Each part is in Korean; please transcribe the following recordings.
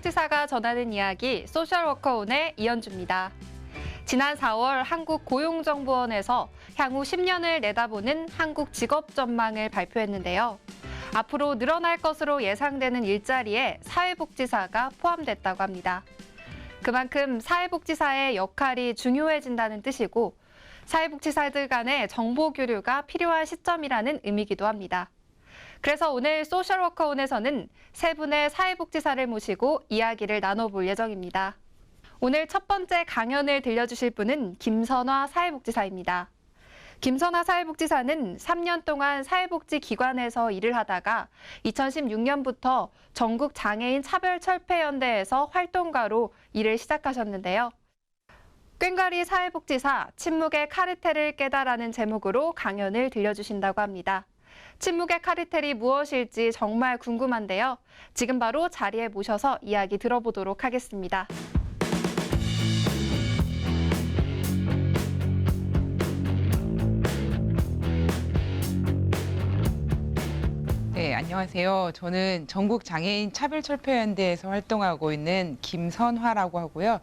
사회복지사가 전하는 이야기 소셜워커온의 이현주입니다. 지난 4월 한국고용정보원에서 향후 10년을 내다보는 한국 직업 전망을 발표했는데요. 앞으로 늘어날 것으로 예상되는 일자리에 사회복지사가 포함됐다고 합니다. 그만큼 사회복지사의 역할이 중요해진다는 뜻이고 사회복지사들 간의 정보 교류가 필요한 시점이라는 의미이기도 합니다. 그래서 오늘 소셜워커온에서는 세 분의 사회복지사를 모시고 이야기를 나눠볼 예정입니다. 오늘 첫 번째 강연을 들려주실 분은 김선화 사회복지사입니다. 김선화 사회복지사는 3년 동안 사회복지기관에서 일을 하다가 2016년부터 전국장애인 차별철폐연대에서 활동가로 일을 시작하셨는데요. 꽹과리 사회복지사 침묵의 카르텔을 깨다라는 제목으로 강연을 들려주신다고 합니다. 침묵의 카르텔이 무엇일지 정말 궁금한데요. 지금 바로 자리에 모셔서 이야기 들어보도록 하겠습니다. 네, 안녕하세요. 저는 전국장애인 차별철폐연대에서 활동하고 있는 김선화라고 하고요.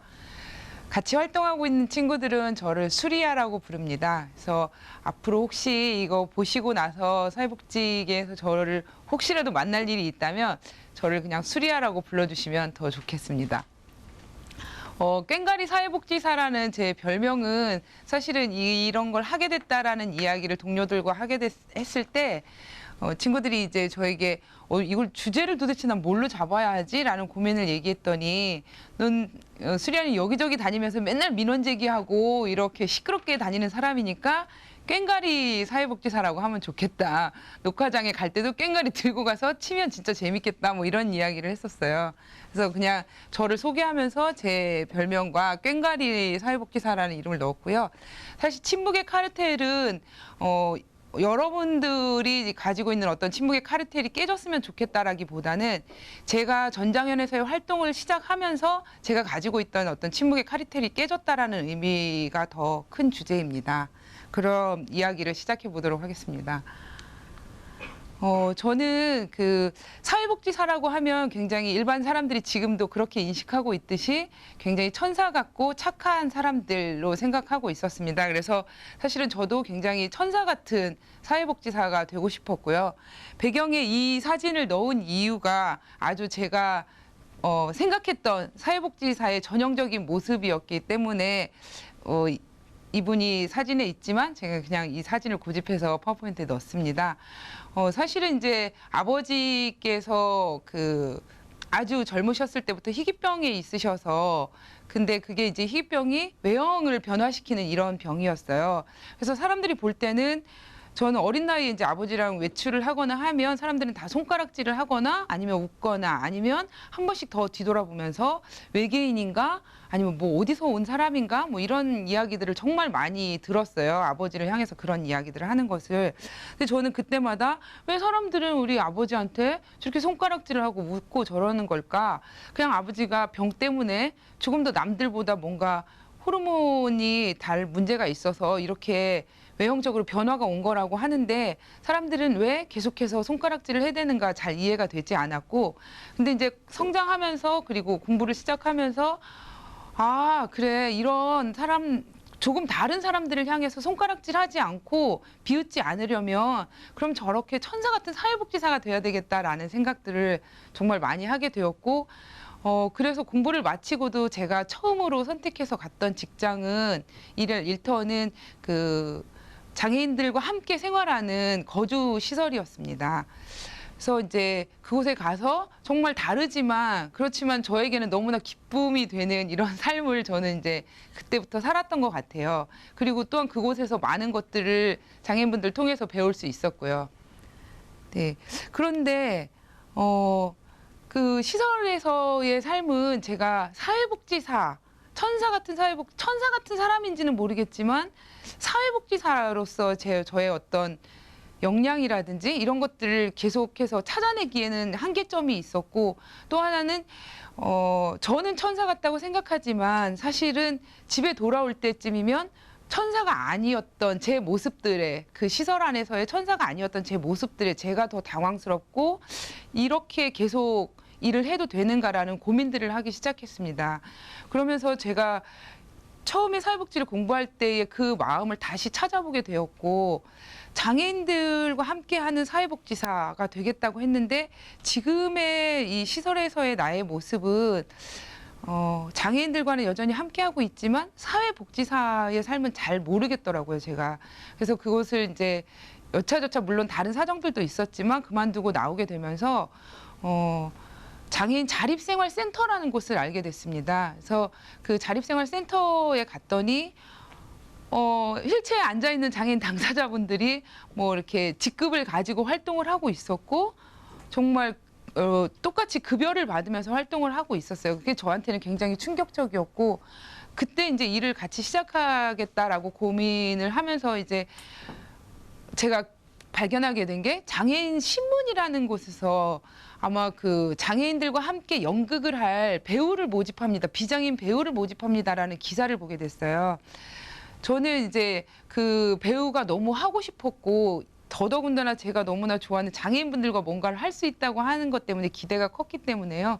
같이 활동하고 있는 친구들은 저를 수리아라고 부릅니다. 그래서 앞으로 혹시 이거 보시고 나서 사회복지계에서 저를 혹시라도 만날 일이 있다면 저를 그냥 수리아라고 불러주시면 더 좋겠습니다. 꽹과리 사회복지사라는 제 별명은 사실은 이런 걸 하게 됐다라는 이야기를 동료들과 했을 때 친구들이 이제 저에게 이걸 주제를 도대체 난 뭘로 잡아야 하지? 라는 고민을 얘기했더니 넌 수리아는 여기저기 다니면서 맨날 민원 제기하고 이렇게 시끄럽게 다니는 사람이니까 꽹과리 사회복지사라고 하면 좋겠다. 녹화장에 갈 때도 꽹과리 들고 가서 치면 진짜 재밌겠다. 뭐 이런 이야기를 했었어요. 그래서 그냥 저를 소개하면서 제 별명과 꽹과리 사회복지사라는 이름을 넣었고요. 사실 침묵의 카르텔은 여러분들이 가지고 있는 어떤 침묵의 카르텔이 깨졌으면 좋겠다라기보다는 제가 전장현에서의 활동을 시작하면서 제가 가지고 있던 어떤 침묵의 카르텔이 깨졌다라는 의미가 더 큰 주제입니다. 그럼 이야기를 시작해 보도록 하겠습니다. 저는 그 사회복지사라고 하면 굉장히 일반 사람들이 지금도 그렇게 인식하고 있듯이 굉장히 천사 같고 착한 사람들로 생각하고 있었습니다. 그래서 사실은 저도 굉장히 천사 같은 사회복지사가 되고 싶었고요. 배경에 이 사진을 넣은 이유가 아주 제가 생각했던 사회복지사의 전형적인 모습이었기 때문에 이분이 사진에 있지만 제가 그냥 이 사진을 고집해서 파워포인트에 넣었습니다. 사실은 이제 아버지께서 아주 젊으셨을 때부터 희귀병에 있으셔서 근데 그게 이제 희귀병이 외형을 변화시키는 이런 병이었어요. 그래서 사람들이 볼 때는 저는 어린 나이에 이제 아버지랑 외출을 하거나 하면 사람들은 다 손가락질을 하거나 아니면 웃거나 아니면 한 번씩 더 뒤돌아보면서 외계인인가 아니면 뭐 어디서 온 사람인가 뭐 이런 이야기들을 정말 많이 들었어요. 아버지를 향해서 그런 이야기들을 하는 것을. 근데 저는 그때마다 왜 사람들은 우리 아버지한테 저렇게 손가락질을 하고 웃고 저러는 걸까? 그냥 아버지가 병 때문에 조금 더 남들보다 뭔가 호르몬이 달 문제가 있어서 이렇게 외형적으로 변화가 온 거라고 하는데 사람들은 왜 계속해서 손가락질을 해대는가 잘 이해가 되지 않았고 근데 이제 성장하면서 그리고 공부를 시작하면서 아 그래 이런 사람 조금 다른 사람들을 향해서 손가락질하지 않고 비웃지 않으려면 그럼 저렇게 천사 같은 사회복지사가 돼야 되겠다라는 생각들을 정말 많이 하게 되었고 그래서 공부를 마치고도 제가 처음으로 선택해서 갔던 직장은 일터는 장애인들과 함께 생활하는 거주 시설이었습니다. 그래서 이제 그곳에 가서 정말 다르지만 그렇지만 저에게는 너무나 기쁨이 되는 이런 삶을 저는 이제 그때부터 살았던 것 같아요. 그리고 또한 그곳에서 많은 것들을 장애인분들 통해서 배울 수 있었고요. 네. 그런데 그 시설에서의 삶은 제가 사회복지사 천사 같은 사람인지는 모르겠지만 사회복지사로서 저의 어떤 역량이라든지 이런 것들을 계속해서 찾아내기에는 한계점이 있었고 또 하나는 저는 천사 같다고 생각하지만 사실은 집에 돌아올 때쯤이면 천사가 아니었던 제 모습들에 그 시설 안에서의 천사가 아니었던 제 모습들에 제가 더 당황스럽고 이렇게 계속 일을 해도 되는가라는 고민들을 하기 시작했습니다. 그러면서 제가 처음에 사회복지를 공부할 때의 그 마음을 다시 찾아보게 되었고, 장애인들과 함께하는 사회복지사가 되겠다고 했는데, 지금의 이 시설에서의 나의 모습은 장애인들과는 여전히 함께하고 있지만 사회복지사의 삶은 잘 모르겠더라고요, 제가. 그래서 그것을 이제 여차저차 물론 다른 사정들도 있었지만 그만두고 나오게 되면서 장애인 자립생활센터라는 곳을 알게 됐습니다. 그래서 그 자립생활센터에 갔더니 휠체어에 앉아 있는 장애인 당사자분들이 뭐 이렇게 직급을 가지고 활동을 하고 있었고, 정말 똑같이 급여를 받으면서 활동을 하고 있었어요. 그게 저한테는 굉장히 충격적이었고, 그때 이제 일을 같이 시작하겠다라고 고민을 하면서 이제 제가 발견하게 된 게, 장애인 신문이라는 곳에서 아마 그 장애인들과 함께 연극을 할 배우를 모집합니다. 비장애인 배우를 모집합니다라는 기사를 보게 됐어요. 저는 이제 그 배우가 너무 하고 싶었고, 더더군다나 제가 너무나 좋아하는 장애인분들과 뭔가를 할 수 있다고 하는 것 때문에 기대가 컸기 때문에요.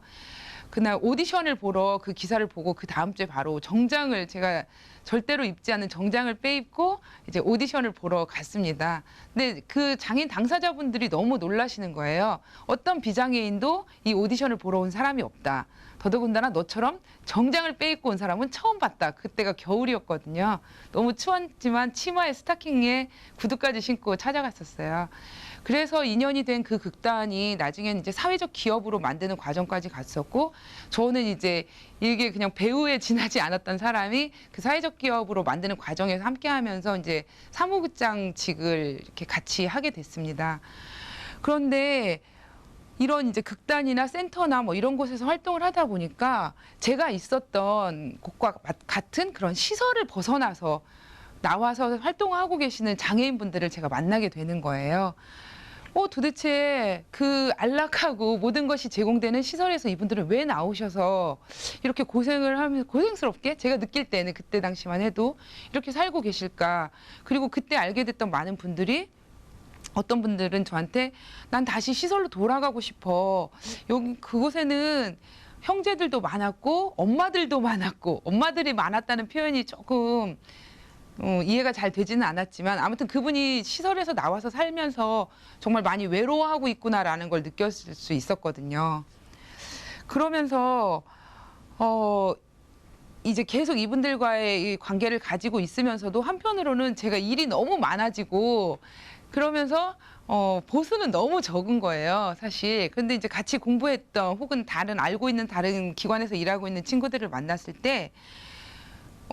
그날 오디션을 보러 그 기사를 보고 그 다음 주에 바로 정장을, 제가 절대로 입지 않는 정장을 빼입고 이제 오디션을 보러 갔습니다. 근데 그 장애인 당사자분들이 너무 놀라시는 거예요. 어떤 비장애인도 이 오디션을 보러 온 사람이 없다. 더더군다나 너처럼 정장을 빼입고 온 사람은 처음 봤다. 그때가 겨울이었거든요. 너무 추웠지만 치마에 스타킹에 구두까지 신고 찾아갔었어요. 그래서 인연이 된 그 극단이 나중에는 이제 사회적 기업으로 만드는 과정까지 갔었고, 저는 이제 이게 그냥 배우에 지나지 않았던 사람이 그 사회적 기업으로 만드는 과정에서 함께하면서 이제 사무국장직을 이렇게 같이 하게 됐습니다. 그런데 이런 이제 극단이나 센터나 뭐 이런 곳에서 활동을 하다 보니까 제가 있었던 곳과 같은 그런 시설을 벗어나서 나와서 활동하고 계시는 장애인분들을 제가 만나게 되는 거예요. 도대체 그 안락하고 모든 것이 제공되는 시설에서 이분들은 왜 나오셔서 이렇게 고생을 하면서, 고생스럽게 제가 느낄 때는 그때 당시만 해도 이렇게 살고 계실까. 그리고 그때 알게 됐던 많은 분들이, 어떤 분들은 저한테 난 다시 시설로 돌아가고 싶어. 여기 그곳에는 형제들도 많았고 엄마들도 많았고, 엄마들이 많았다는 표현이 조금 이해가 잘 되지는 않았지만, 아무튼 그분이 시설에서 나와서 살면서 정말 많이 외로워하고 있구나라는 걸 느꼈을 수 있었거든요. 그러면서 이제 계속 이분들과의 이 관계를 가지고 있으면서도 한편으로는 제가 일이 너무 많아지고, 그러면서 보수는 너무 적은 거예요, 사실. 근데 이제 같이 공부했던 혹은 알고 있는 다른 기관에서 일하고 있는 친구들을 만났을 때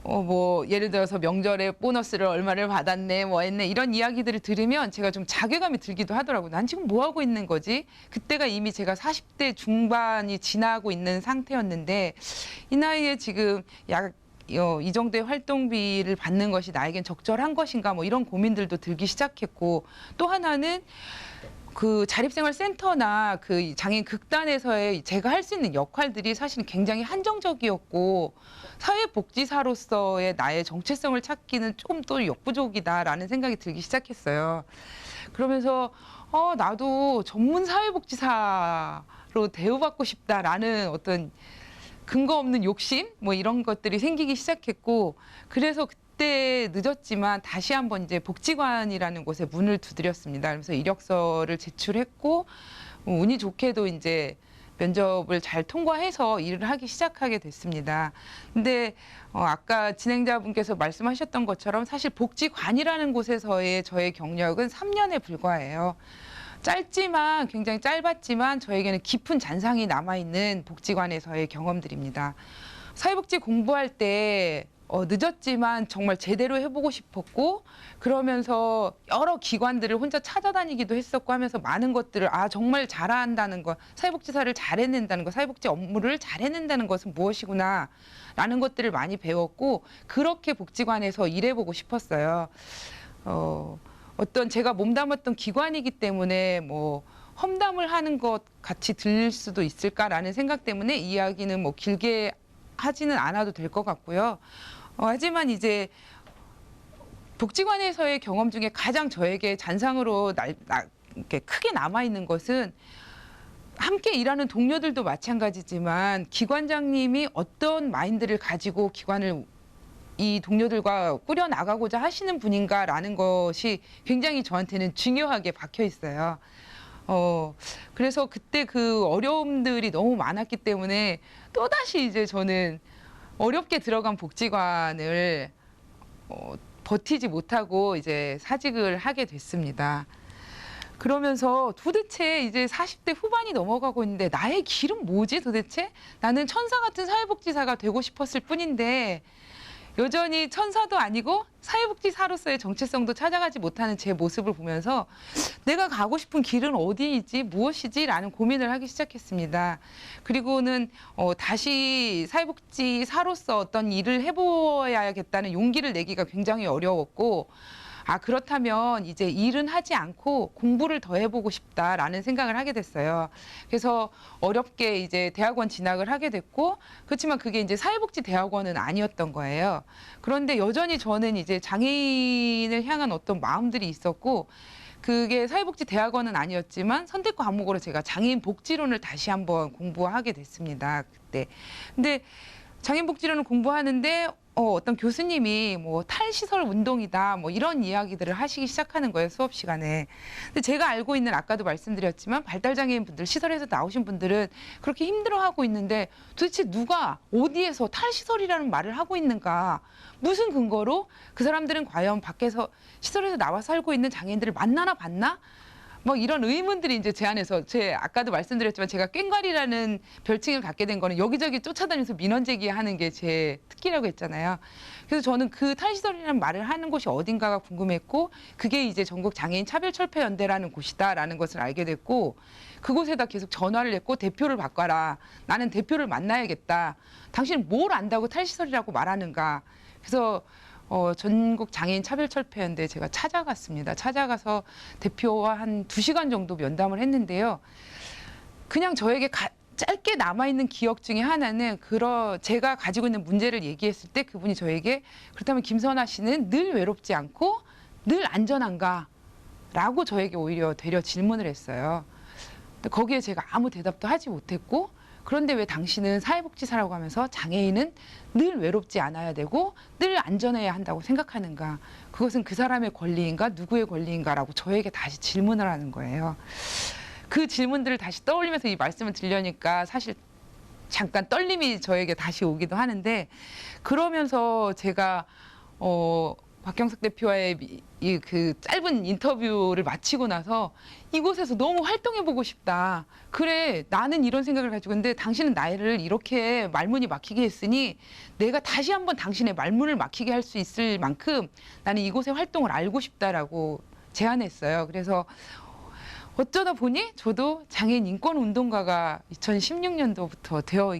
뭐 예를 들어서 명절에 보너스를 얼마를 받았네, 뭐 했네, 이런 이야기들을 들으면 제가 좀 자괴감이 들기도 하더라고요. 난 지금 뭐 하고 있는 거지? 그때가 이미 제가 40대 중반이 지나고 있는 상태였는데, 이 나이에 지금 이 정도의 활동비를 받는 것이 나에겐 적절한 것인가, 뭐 이런 고민들도 들기 시작했고, 또 하나는 그 자립생활센터나 그 장애인 극단에서의 제가 할 수 있는 역할들이 사실은 굉장히 한정적이었고, 사회복지사로서의 나의 정체성을 찾기는 조금 또 역부족이다라는 생각이 들기 시작했어요. 그러면서 나도 전문 사회복지사로 대우받고 싶다라는 어떤 근거 없는 욕심, 뭐 이런 것들이 생기기 시작했고, 그래서 그때 늦었지만 다시 한번 이제 복지관이라는 곳에 문을 두드렸습니다. 그래서 이력서를 제출했고, 운이 좋게도 이제 면접을 잘 통과해서 일을 하기 시작하게 됐습니다. 근데 아까 진행자분께서 말씀하셨던 것처럼 사실 복지관이라는 곳에서의 저의 경력은 3년에 불과해요. 짧지만, 굉장히 짧았지만 저에게는 깊은 잔상이 남아있는 복지관에서의 경험들입니다. 사회복지 공부할 때 늦었지만 정말 제대로 해보고 싶었고, 그러면서 여러 기관들을 혼자 찾아다니기도 했었고 하면서 많은 것들을 정말 잘한다는 것, 사회복지사를 잘 해낸다는 것, 사회복지 업무를 잘 해낸다는 것은 무엇이구나 라는 것들을 많이 배웠고, 그렇게 복지관에서 일해보고 싶었어요. 어떤 제가 몸담았던 기관이기 때문에 뭐 험담을 하는 것 같이 들릴 수도 있을까라는 생각 때문에 이야기는 뭐 길게 하지는 않아도 될 것 같고요. 하지만 이제 복지관에서의 경험 중에 가장 저에게 잔상으로 이렇게 크게 남아있는 것은, 함께 일하는 동료들도 마찬가지지만 기관장님이 어떤 마인드를 가지고 기관을 이 동료들과 꾸려 나가고자 하시는 분인가라는 것이 굉장히 저한테는 중요하게 박혀 있어요. 그래서 그때 그 어려움들이 너무 많았기 때문에 또다시 이제 저는 어렵게 들어간 복지관을 버티지 못하고 이제 사직을 하게 됐습니다. 그러면서 도대체 이제 40대 후반이 넘어가고 있는데 나의 길은 뭐지 도대체? 나는 천사 같은 사회복지사가 되고 싶었을 뿐인데 여전히 천사도 아니고 사회복지사로서의 정체성도 찾아가지 못하는 제 모습을 보면서 내가 가고 싶은 길은 어디이지 무엇이지 라는 고민을 하기 시작했습니다. 그리고는 다시 사회복지사로서 어떤 일을 해보아야겠다는 용기를 내기가 굉장히 어려웠고 그렇다면 이제 일은 하지 않고 공부를 더 해보고 싶다라는 생각을 하게 됐어요. 그래서 어렵게 이제 대학원 진학을 하게 됐고, 그렇지만 그게 이제 사회복지 대학원은 아니었던 거예요. 그런데 여전히 저는 이제 장애인을 향한 어떤 마음들이 있었고, 그게 사회복지 대학원은 아니었지만 선택 과목으로 제가 장애인 복지론을 다시 한번 공부하게 됐습니다. 그때. 근데 장애인 복지론을 공부하는데 어떤 교수님이 뭐 탈시설 운동이다 뭐 이런 이야기들을 하시기 시작하는 거예요, 수업 시간에. 근데 제가 알고 있는, 아까도 말씀드렸지만 발달장애인 분들, 시설에서 나오신 분들은 그렇게 힘들어하고 있는데 도대체 누가 어디에서 탈시설이라는 말을 하고 있는가, 무슨 근거로 그 사람들은 과연 밖에서 시설에서 나와 살고 있는 장애인들을 만나나 봤나? 뭐 이런 의문들이 이제 제 안에서, 아까도 말씀드렸지만 제가 꽹과리라는 별칭을 갖게 된 거는 여기저기 쫓아다니면서 민원 제기하는 게 제 특기라고 했잖아요. 그래서 저는 그 탈시설이라는 말을 하는 곳이 어딘가가 궁금했고, 그게 이제 전국 장애인 차별철폐연대라는 곳이다라는 것을 알게 됐고, 그곳에다 계속 전화를 했고 대표를 바꿔라. 나는 대표를 만나야겠다. 당신은 뭘 안다고 탈시설이라고 말하는가. 그래서 전국 장애인 차별철폐연대 제가 찾아갔습니다. 찾아가서 대표와 한 2시간 정도 면담을 했는데요. 그냥 저에게 짧게 남아있는 기억 중에 하나는 제가 가지고 있는 문제를 얘기했을 때 그분이 저에게 그렇다면 김선아 씨는 늘 외롭지 않고 늘 안전한가? 라고 저에게 오히려 되려 질문을 했어요. 거기에 제가 아무 대답도 하지 못했고, 그런데 왜 당신은 사회복지사라고 하면서 장애인은 늘 외롭지 않아야 되고 늘 안전해야 한다고 생각하는가? 그것은 그 사람의 권리인가? 누구의 권리인가라고 저에게 다시 질문을 하는 거예요. 그 질문들을 다시 떠올리면서 이 말씀을 드리려니까 사실 잠깐 떨림이 저에게 다시 오기도 하는데, 그러면서 제가 박경석 대표와의 그 짧은 인터뷰를 마치고 나서 이곳에서 너무 활동해보고 싶다. 그래, 나는 이런 생각을 가지고 있는데 당신은 나를 이렇게 말문이 막히게 했으니 내가 다시 한번 당신의 말문을 막히게 할 수 있을 만큼 나는 이곳의 활동을 알고 싶다라고 제안했어요. 그래서 어쩌다 보니 저도 장애인 인권 운동가가 2016년도부터 되어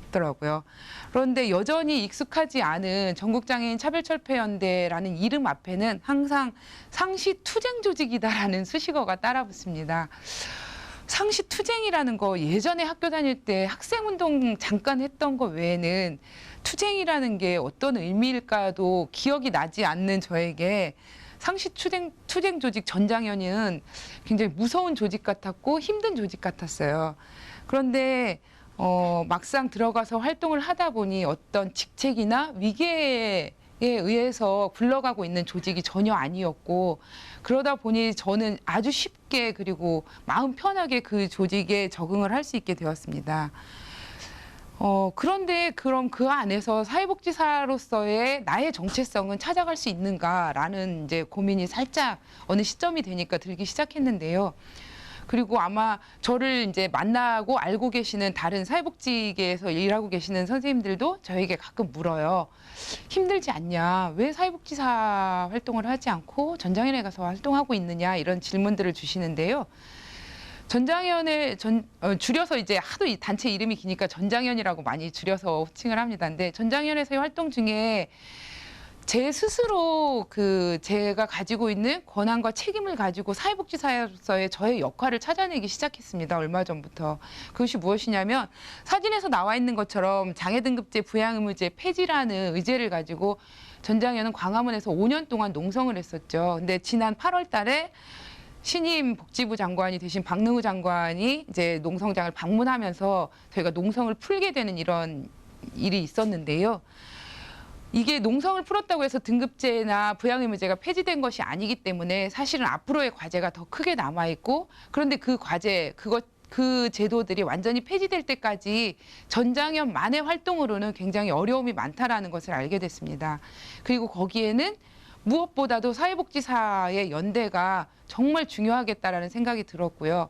있더라고요. 그런데 여전히 익숙하지 않은 전국장애인 차별철폐연대라는 이름 앞에는 항상 상시투쟁조직이다라는 수식어가 따라붙습니다. 상시투쟁이라는 거 예전에 학교 다닐 때 학생운동 잠깐 했던 거 외에는 투쟁이라는 게 어떤 의미일까도 기억이 나지 않는 저에게 상시투쟁 조직 전장현이는 굉장히 무서운 조직 같았고 힘든 조직 같았어요. 그런데 막상 들어가서 활동을 하다 보니 어떤 직책이나 위계에 의해서 굴러가고 있는 조직이 전혀 아니었고, 그러다 보니 저는 아주 쉽게 그리고 마음 편하게 그 조직에 적응을 할 수 있게 되었습니다. 그런데 그럼 그 안에서 사회복지사로서의 나의 정체성은 찾아갈 수 있는가라는 이제 고민이 살짝 어느 시점이 되니까 들기 시작했는데요. 그리고 아마 저를 이제 만나고 알고 계시는 다른 사회복지계에서 일하고 계시는 선생님들도 저에게 가끔 물어요. 힘들지 않냐? 왜 사회복지사 활동을 하지 않고 전장현에 가서 활동하고 있느냐? 이런 질문들을 주시는데요. 전장현에 줄여서 이제 하도 이 단체 이름이 기니까 전장현이라고 많이 줄여서 호칭을 합니다. 근데 전장현에서의 활동 중에 제 스스로 제가 가지고 있는 권한과 책임을 가지고 사회복지사로서의 저의 역할을 찾아내기 시작했습니다. 얼마 전부터. 그것이 무엇이냐면 사진에서 나와 있는 것처럼 장애등급제 부양의무제 폐지라는 의제를 가지고 전장현은 광화문에서 5년 동안 농성을 했었죠. 근데 지난 8월 달에 신임 복지부 장관이 되신 박능우 장관이 이제 농성장을 방문하면서 저희가 농성을 풀게 되는 이런 일이 있었는데요. 이게 농성을 풀었다고 해서 등급제나 부양의무제가 폐지된 것이 아니기 때문에 사실은 앞으로의 과제가 더 크게 남아 있고, 그런데 그 과제, 그 제도들이 완전히 폐지될 때까지 전장현만의 활동으로는 굉장히 어려움이 많다라는 것을 알게 됐습니다. 그리고 거기에는 무엇보다도 사회복지사의 연대가 정말 중요하겠다라는 생각이 들었고요.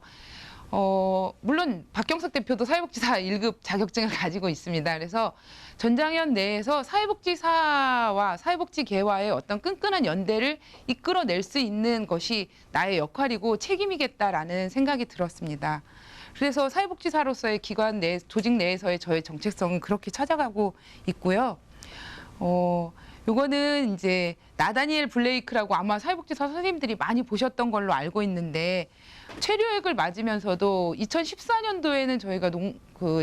물론 박경석 대표도 사회복지사 1급 자격증을 가지고 있습니다. 그래서 전장현 내에서 사회복지사와 사회복지계와의 어떤 끈끈한 연대를 이끌어낼 수 있는 것이 나의 역할이고 책임이겠다라는 생각이 들었습니다. 그래서 사회복지사로서의 기관 내, 조직 내에서의 저의 정체성은 그렇게 찾아가고 있고요. 요거는 이제 나다니엘 블레이크라고 아마 사회복지사 선생님들이 많이 보셨던 걸로 알고 있는데, 체류액을 맞으면서도 2014년도에는 저희가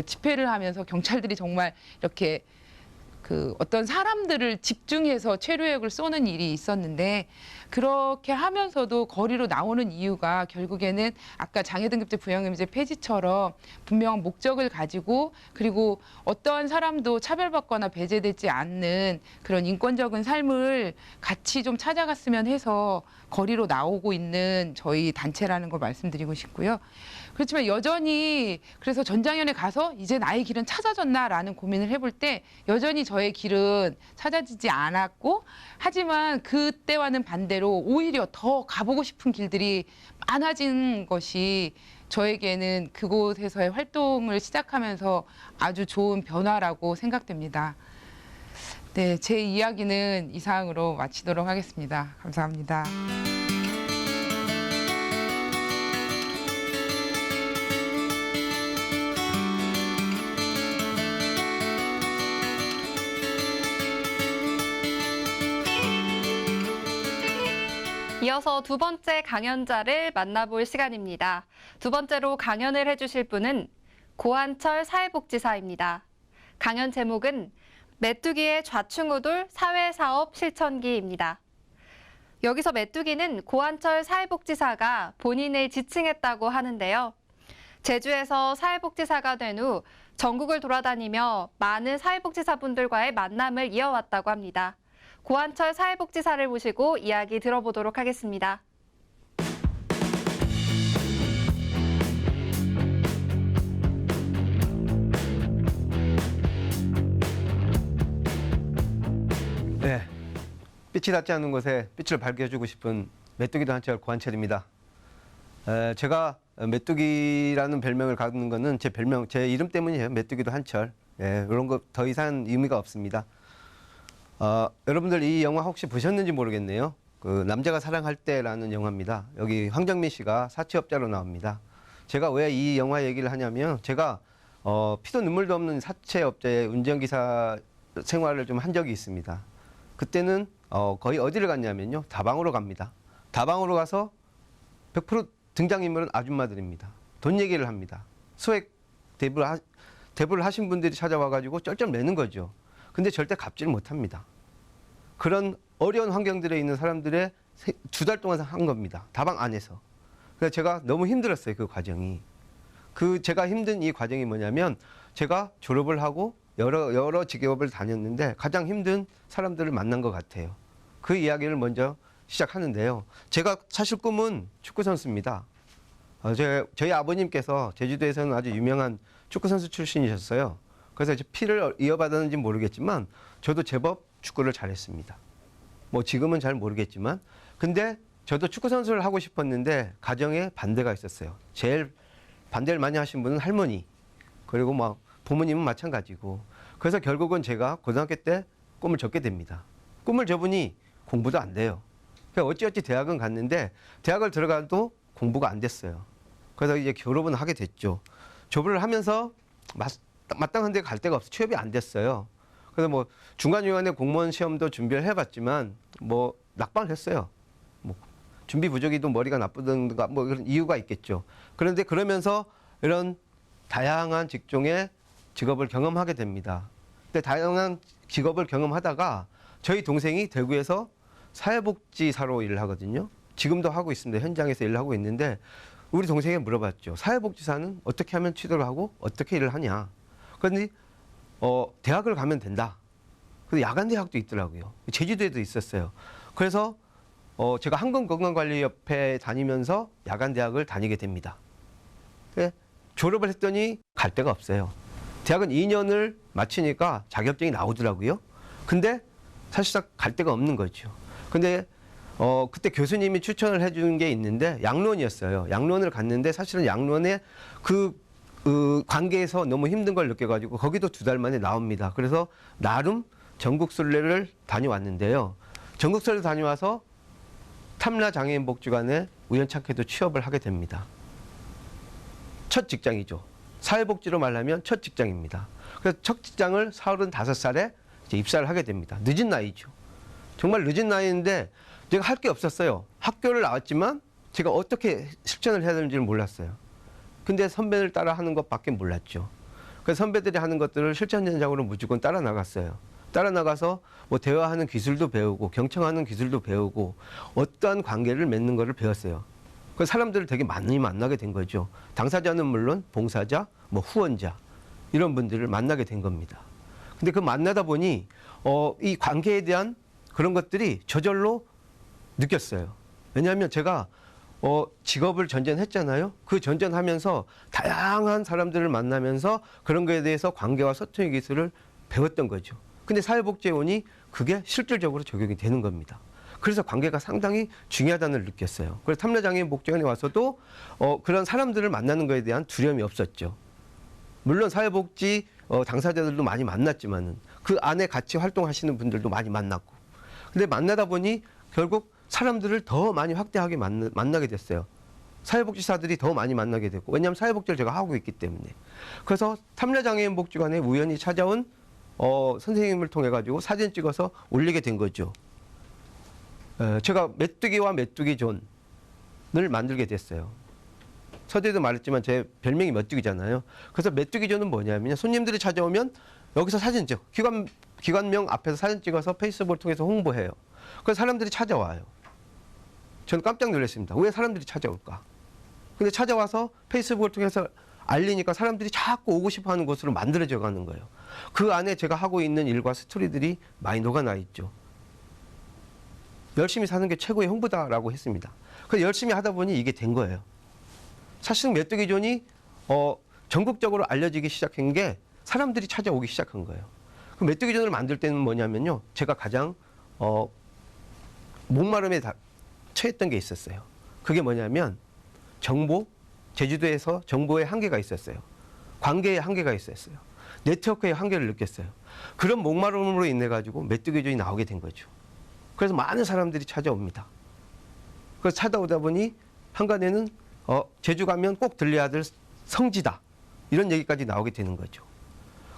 집회를 하면서 경찰들이 정말 이렇게 어떤 사람들을 집중해서 체류액을 쏘는 일이 있었는데, 그렇게 하면서도 거리로 나오는 이유가 결국에는 아까 장애등급제 부양의무제 폐지처럼 분명한 목적을 가지고, 그리고 어떠한 사람도 차별받거나 배제되지 않는 그런 인권적인 삶을 같이 좀 찾아갔으면 해서 거리로 나오고 있는 저희 단체라는 걸 말씀드리고 싶고요. 그렇지만 여전히 그래서 전장현에 가서 이제 나의 길은 찾아졌나라는 고민을 해볼 때 여전히 저의 길은 찾아지지 않았고, 하지만 그때와는 반대로 오히려 더 가보고 싶은 길들이 많아진 것이 저에게는 그곳에서의 활동을 시작하면서 아주 좋은 변화라고 생각됩니다. 네, 제 이야기는 이상으로 마치도록 하겠습니다. 감사합니다. 이어서 두 번째 강연자를 만나볼 시간입니다. 두 번째로 강연을 해주실 분은 고한철 사회복지사입니다. 강연 제목은 메뚜기의 좌충우돌 사회사업 실천기입니다. 여기서 메뚜기는 고한철 사회복지사가 본인을 지칭했다고 하는데요. 제주에서 사회복지사가 된 후 전국을 돌아다니며 많은 사회복지사분들과의 만남을 이어왔다고 합니다. 고한철 사회복지사를 모시고 이야기 들어보도록 하겠습니다. 네, 빛이 닿지 않는 곳에 빛을 밝혀주고 싶은 메뚜기도 한철 고한철입니다. 제가 메뚜기라는 별명을 갖는 것은 제 이름 때문이에요. 메뚜기도 한철. 이런 거 더 이상 의미가 없습니다. 여러분들 이 영화 혹시 보셨는지 모르겠네요. 남자가 사랑할 때라는 영화입니다. 여기 황정민 씨가 사채업자로 나옵니다. 제가 왜 이 영화 얘기를 하냐면, 제가 피도 눈물도 없는 사채업자의 운전기사 생활을 좀 한 적이 있습니다. 그때는 거의 어디를 갔냐면요, 다방으로 갑니다. 다방으로 가서 100% 등장인물은 아줌마들입니다. 돈 얘기를 합니다. 소액 대부를 하신 분들이 찾아와가지고 쩔쩔 매는 거죠. 근데 절대 갚지를 못합니다. 그런 어려운 환경들에 있는 사람들의 2달 동안 한 겁니다. 다방 안에서. 그래서 제가 너무 힘들었어요, 그 과정이. 제가 힘든 이 과정이 뭐냐면, 제가 졸업을 하고 여러 직업을 다녔는데 가장 힘든 사람들을 만난 것 같아요. 그 이야기를 먼저 시작하는데요. 제가 사실 꿈은 축구선수입니다. 저희 아버님께서 제주도에서는 아주 유명한 축구선수 출신이셨어요. 그래서 이제 피를 이어받았는지 모르겠지만 저도 제법 축구를 잘했습니다. 뭐 지금은 잘 모르겠지만, 근데 저도 축구 선수를 하고 싶었는데 가정에 반대가 있었어요. 제일 반대를 많이 하신 분은 할머니, 그리고 뭐 부모님은 마찬가지고. 그래서 결국은 제가 고등학교 때 꿈을 접게 됩니다. 꿈을 접으니 공부도 안 돼요. 그래서 어찌어찌 대학은 갔는데 대학을 들어가도 공부가 안 됐어요. 그래서 이제 졸업은 하게 됐죠. 졸업을 하면서 마땅한 데 갈 데가 없어. 취업이 안 됐어요. 그래서 뭐 중간중간에 공무원 시험도 준비를 해봤지만 뭐 낙방을 했어요. 뭐 준비 부족이도 머리가 나쁘든가 뭐 그런 이유가 있겠죠. 그런데 그러면서 이런 다양한 직종의 직업을 경험하게 됩니다. 근데 다양한 직업을 경험하다가 저희 동생이 대구에서 사회복지사로 일을 하거든요. 지금도 하고 있습니다. 현장에서 일을 하고 있는데 우리 동생이 물어봤죠. 사회복지사는 어떻게 하면 취득을 하고 어떻게 일을 하냐. 그런데 대학을 가면 된다. 근데 야간 대학도 있더라고요. 제주도에도 있었어요. 그래서 제가 한국건강관리협회 다니면서 야간 대학을 다니게 됩니다. 졸업을 했더니 갈 데가 없어요. 대학은 2년을 마치니까 자격증이 나오더라고요. 근데 사실상 갈 데가 없는 거죠. 근데 그때 교수님이 추천을 해준 게 있는데 양론이었어요. 양론을 갔는데 사실은 양론에 그 관계에서 너무 힘든 걸 느껴가지고 거기도 2달 만에 나옵니다. 그래서 나름 전국순례를 다녀왔는데요. 전국순례 다녀와서 탐라장애인복지관에 우연찮게도 취업을 하게 됩니다. 첫 직장이죠. 사회복지로 말하면 첫 직장입니다. 그래서 첫 직장을 35살에 이제 입사를 하게 됩니다. 늦은 나이죠. 정말 늦은 나이인데 제가 할 게 없었어요. 학교를 나왔지만 제가 어떻게 실천을 해야 되는지를 몰랐어요. 근데 선배를 따라 하는 것밖에 몰랐죠. 그래서 선배들이 하는 것들을 실천 현장으로 무조건 따라 나갔어요. 따라 나가서 뭐 대화하는 기술도 배우고 경청하는 기술도 배우고 어떠한 관계를 맺는 것을 배웠어요. 그 사람들을 되게 많이 만나게 된 거죠. 당사자는 물론 봉사자, 뭐 후원자 이런 분들을 만나게 된 겁니다. 근데 그 만나다 보니 이 관계에 대한 그런 것들이 저절로 느꼈어요. 왜냐하면 제가 직업을 전전했잖아요. 그 전전하면서 다양한 사람들을 만나면서 그런 거에 대해서 관계와 소통의 기술을 배웠던 거죠. 근데 사회복지에 오니 그게 실질적으로 적용이 되는 겁니다. 그래서 관계가 상당히 중요하다는 걸 느꼈어요. 그래서 탐라장애인복지관에 와서도 그런 사람들을 만나는 것에 대한 두려움이 없었죠. 물론 사회복지 당사자들도 많이 만났지만은 그 안에 같이 활동하시는 분들도 많이 만났고. 근데 만나다 보니 결국 사람들을 더 많이 확대하게 만나게 됐어요. 사회복지사들이 더 많이 만나게 됐고. 왜냐하면 사회복지를 제가 하고 있기 때문에. 그래서 탐라장애인복지관에 우연히 찾아온 선생님을 통해 가지고 사진 찍어서 올리게 된 거죠. 제가 메뚜기와 메뚜기 존을 만들게 됐어요. 서두에도 말했지만 제 별명이 메뚜기잖아요. 그래서 메뚜기 존은 뭐냐면요. 손님들이 찾아오면 여기서 사진 찍어. 기관명 앞에서 사진 찍어서 페이스북을 통해서 홍보해요. 그래서 사람들이 찾아와요. 저는 깜짝 놀랐습니다. 왜 사람들이 찾아올까? 근데 찾아와서 페이스북을 통해서 알리니까 사람들이 자꾸 오고 싶어 하는 곳으로 만들어져 가는 거예요. 그 안에 제가 하고 있는 일과 스토리들이 많이 녹아나 있죠. 열심히 사는 게 최고의 홍보다라고 했습니다. 그래서 열심히 하다 보니 이게 된 거예요. 사실은 메뚜기 존이 전국적으로 알려지기 시작한 게 사람들이 찾아오기 시작한 거예요. 그 메뚜기 존을 만들 때는 뭐냐면요. 제가 가장 목마름에 처했던 게 있었어요. 그게 뭐냐면 제주도에서 정보의 한계가 있었어요. 관계의 한계가 있었어요. 네트워크의 한계를 느꼈어요. 그런 목마름으로 인해 가지고 메뚜기 존이 나오게 된 거죠. 그래서 많은 사람들이 찾아옵니다. 그래서 찾아오다 보니 한간에는 제주 가면 꼭 들려야 될 성지다. 이런 얘기까지 나오게 되는 거죠.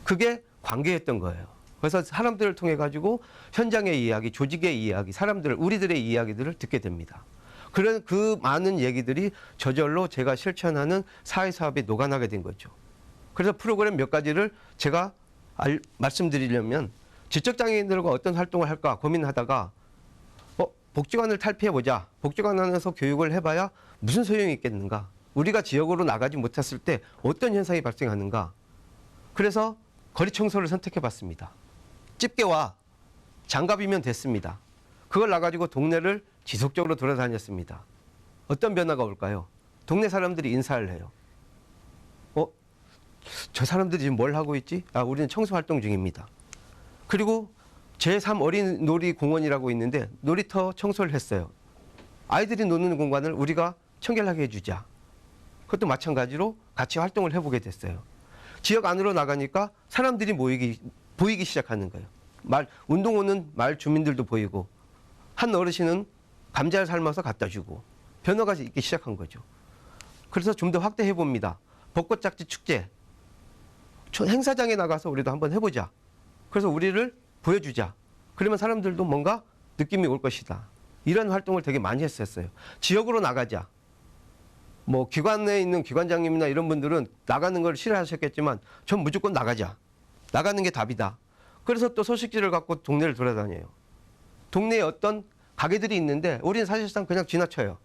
그게 관계였던 거예요. 그래서 사람들을 통해 가지고 현장의 이야기, 조직의 이야기, 우리들의 이야기들을 듣게 됩니다. 그런 그 많은 얘기들이 저절로 제가 실천하는 사회사업에 녹아나게 된 거죠. 그래서 프로그램 몇 가지를 제가 말씀드리려면 지적장애인들과 어떤 활동을 할까 고민하다가 복지관을 탈피해보자. 복지관 안에서 교육을 해봐야 무슨 소용이 있겠는가. 우리가 지역으로 나가지 못했을 때 어떤 현상이 발생하는가. 그래서 거리 청소를 선택해봤습니다. 집게와 장갑이면 됐습니다. 그걸 나가지고 동네를 지속적으로 돌아다녔습니다. 어떤 변화가 올까요? 동네 사람들이 인사를 해요. 저 사람들이 지금 뭘 하고 있지? 우리는 청소 활동 중입니다. 그리고 제3 어린 놀이공원이라고 있는데 놀이터 청소를 했어요. 아이들이 노는 공간을 우리가 청결하게 해주자. 그것도 마찬가지로 같이 활동을 해보게 됐어요. 지역 안으로 나가니까 사람들이 보이기 시작하는 거예요. 운동 오는 마을 주민들도 보이고 한 어르신은 감자를 삶아서 갖다 주고 변화가 있기 시작한 거죠. 그래서 좀 더 확대해 봅니다. 벚꽃짝지 축제. 행사장에 나가서 우리도 한번 해보자. 그래서 우리를 보여주자. 그러면 사람들도 뭔가 느낌이 올 것이다. 이런 활동을 되게 많이 했었어요. 지역으로 나가자. 뭐 기관에 있는 기관장님이나 이런 분들은 나가는 걸 싫어하셨겠지만 전 무조건 나가자. 나가는 게 답이다. 그래서 또 소식지를 갖고 동네를 돌아다녀요. 동네에 어떤 가게들이 있는데 우리는 사실상 그냥 지나쳐요.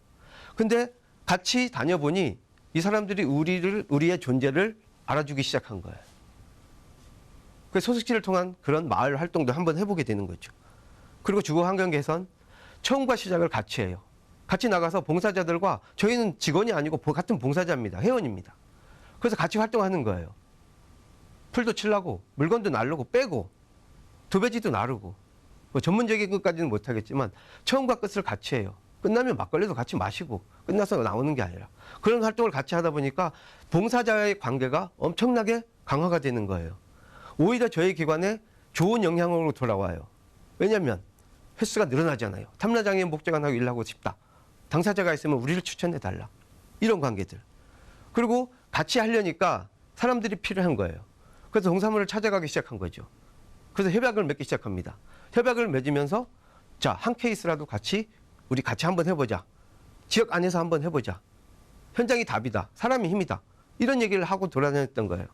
근데 같이 다녀보니 이 사람들이 우리의 존재를 알아주기 시작한 거예요. 그 소식지를 통한 그런 마을 활동도 한번 해보게 되는 거죠. 그리고 주거 환경 개선, 처음과 시작을 같이 해요. 같이 나가서 봉사자들과 저희는 직원이 아니고 같은 봉사자입니다. 회원입니다. 그래서 같이 활동하는 거예요. 풀도 칠라고 물건도 나르고 빼고 도배지도 나르고 뭐 전문적인 것까지는 못하겠지만 처음과 끝을 같이 해요. 끝나면 막걸리도 같이 마시고 끝나서 나오는 게 아니라 그런 활동을 같이 하다 보니까 봉사자의 관계가 엄청나게 강화가 되는 거예요. 오히려 저희 기관에 좋은 영향으로 돌아와요. 왜냐하면 횟수가 늘어나잖아요. 탐라장애인 복지관하고 일하고 싶다. 당사자가 있으면 우리를 추천해달라. 이런 관계들. 그리고 같이 하려니까 사람들이 필요한 거예요. 그래서 동사무를 찾아가기 시작한 거죠. 그래서 협약을 맺기 시작합니다. 협약을 맺으면서 자, 한 케이스라도 우리 같이 한번 해보자. 지역 안에서 한번 해보자. 현장이 답이다. 사람이 힘이다. 이런 얘기를 하고 돌아다녔던 거예요.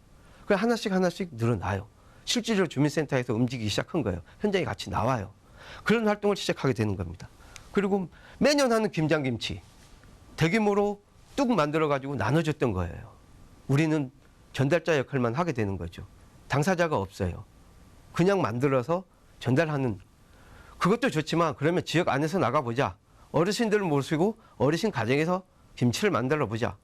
그래서 하나씩 늘어나요. 실질적으로 주민센터에서 움직이기 시작한 거예요. 현장에 같이 나와요. 그런 활동을 시작하게 되는 겁니다. 그리고 매년 하는 김장김치 대규모로 뚝 만들어가지고 나눠줬던 거예요. 우리는 전달자 역할만 하게 되는 거죠. 당사자가 없어요. 그냥 만들어서 전달하는. 그것도 좋지만 그러면 지역 안에서 나가보자. 어르신들을 모시고 어르신 가정에서 김치를 만들어 보자.